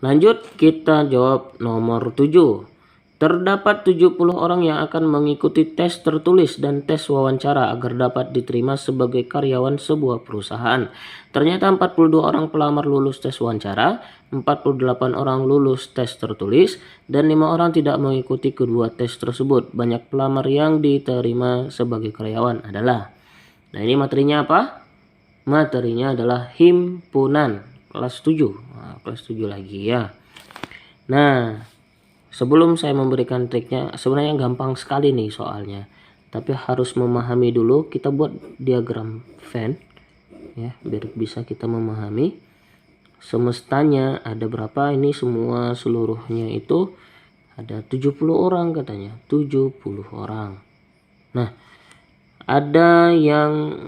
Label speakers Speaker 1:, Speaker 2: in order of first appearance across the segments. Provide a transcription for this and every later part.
Speaker 1: Lanjut, kita jawab nomor 7. Terdapat 70 orang yang akan mengikuti tes tertulis dan tes wawancara agar dapat diterima sebagai karyawan sebuah perusahaan. Ternyata 42 orang pelamar lulus tes wawancara, 48 orang lulus tes tertulis, dan 5 orang tidak mengikuti kedua tes tersebut. Banyak pelamar yang diterima sebagai karyawan adalah. Nah, ini materinya apa? Materinya adalah himpunan kelas 7. Nah, kelas 7 lagi ya. Nah, sebelum saya memberikan triknya, sebenarnya gampang sekali nih soalnya. Tapi harus memahami dulu, kita buat diagram Venn ya, biar bisa kita memahami. Semestanya ada berapa ini, semua seluruhnya itu ada 70 orang katanya, 70 orang. Nah, ada yang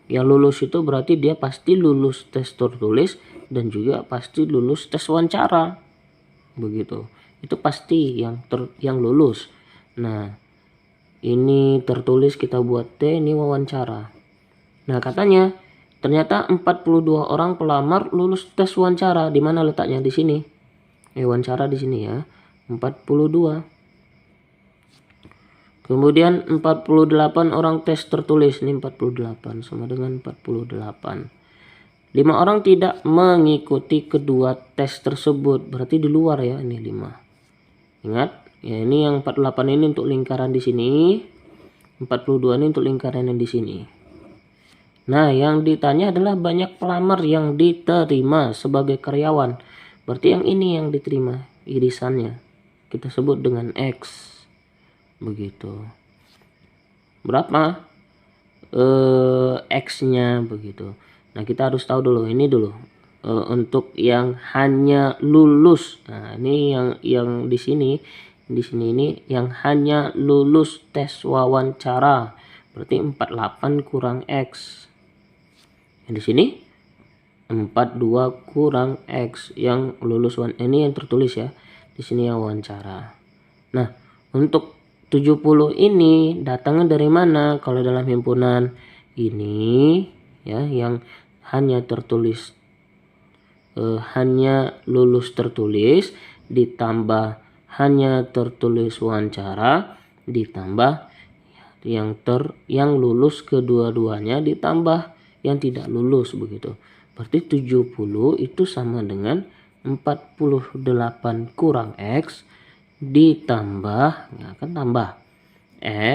Speaker 1: lulus itu berarti dia pasti lulus tes tertulis dan juga pasti lulus tes wawancara. Begitu. Itu pasti yang lulus. Nah, ini tertulis kita buat T, ini wawancara. Nah, katanya ternyata 42 orang pelamar lulus tes wawancara. Di mana letaknya? Di sini. Wawancara di sini ya. 42. Kemudian 48 orang tes tertulis. Ini 48 sama dengan 48. 5 orang tidak mengikuti kedua tes tersebut. Berarti di luar ya, ini 5. Ingat, ya ini yang 48 ini untuk lingkaran di sini. 42 ini untuk lingkaran yang di sini. Nah, yang ditanya adalah banyak pelamar yang diterima sebagai karyawan. Berarti yang ini yang diterima, irisannya. Kita sebut dengan X. Begitu. Berapa X-nya begitu. Nah, kita harus tahu dulu ini dulu. Untuk yang hanya lulus. Nah, ini yang di sini ini yang hanya lulus tes wawancara. Berarti 48 kurang X. Yang di sini 42 kurang X yang lulus ini yang tertulis ya. Di sini yang wawancara. Nah, untuk 70 ini datangnya dari mana? Kalau dalam himpunan ini ya, yang hanya tertulis hanya lulus tertulis ditambah hanya tertulis wawancara ditambah yang lulus kedua-duanya ditambah yang tidak lulus begitu. Berarti 70 itu sama dengan 48 kurang X ditambah, ya kan, tambah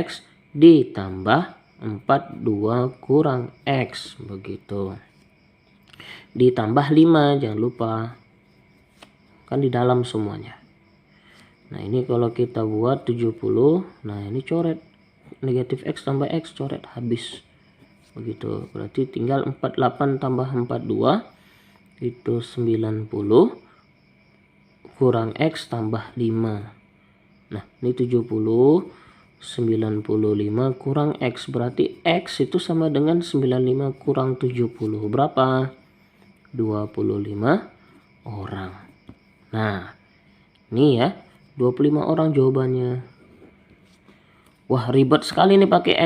Speaker 1: X ditambah 42 kurang X begitu. Ditambah 5, jangan lupa. Kan di dalam semuanya. Nah, ini kalau kita buat 70, nah ini coret. Negatif X tambah X, coret, habis. Begitu. Berarti tinggal 48 tambah 42 itu 90 kurang X tambah 5. Nah, ini 70 95 kurang X, berarti X itu sama dengan 95 kurang 70. Berapa? 25 orang. Nah, ini ya, 25 orang jawabannya. Wah, ribet sekali nih pakai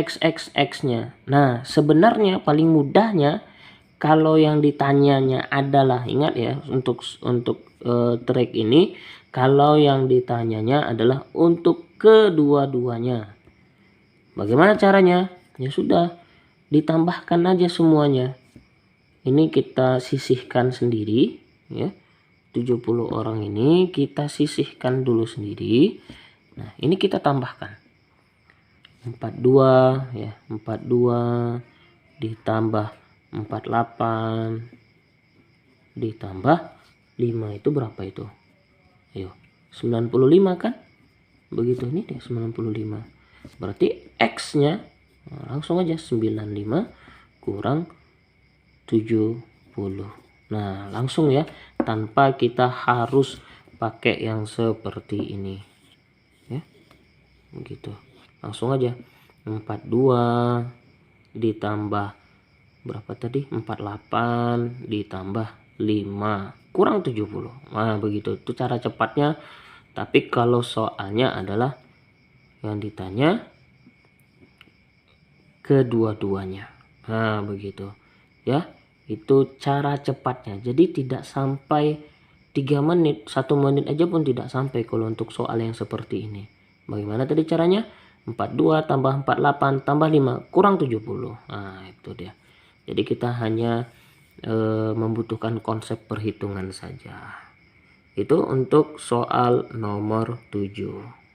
Speaker 1: X-nya. Nah, sebenarnya paling mudahnya kalau yang ditanyanya adalah, ingat ya, untuk trik ini, kalau yang ditanyanya adalah untuk kedua-duanya. Bagaimana caranya? Ya sudah, ditambahkan aja semuanya. Ini kita sisihkan sendiri ya. 70 orang ini kita sisihkan dulu sendiri. Nah, ini kita tambahkan. 42 ya, 42 ditambah 48 ditambah 5 itu berapa itu? Ayo, 95 kan? Begitu, ini dia 95. Berarti X-nya langsung aja 95 kurang 70. Nah, langsung ya, tanpa kita harus pakai yang seperti ini. Ya. Begitu. Langsung aja. 42 ditambah berapa tadi? 48 ditambah 5 kurang 70. Nah, begitu. Itu cara cepatnya. Tapi kalau soalnya adalah yang ditanya kedua-duanya. Nah, begitu. Ya, itu cara cepatnya. Jadi tidak sampai 3 menit, 1 menit aja pun tidak sampai kalau untuk soal yang seperti ini. Bagaimana tadi caranya? 42 tambah 48 tambah 5 kurang 70. Nah, itu dia. Jadi kita hanya membutuhkan konsep perhitungan saja. Itu untuk soal nomor 7.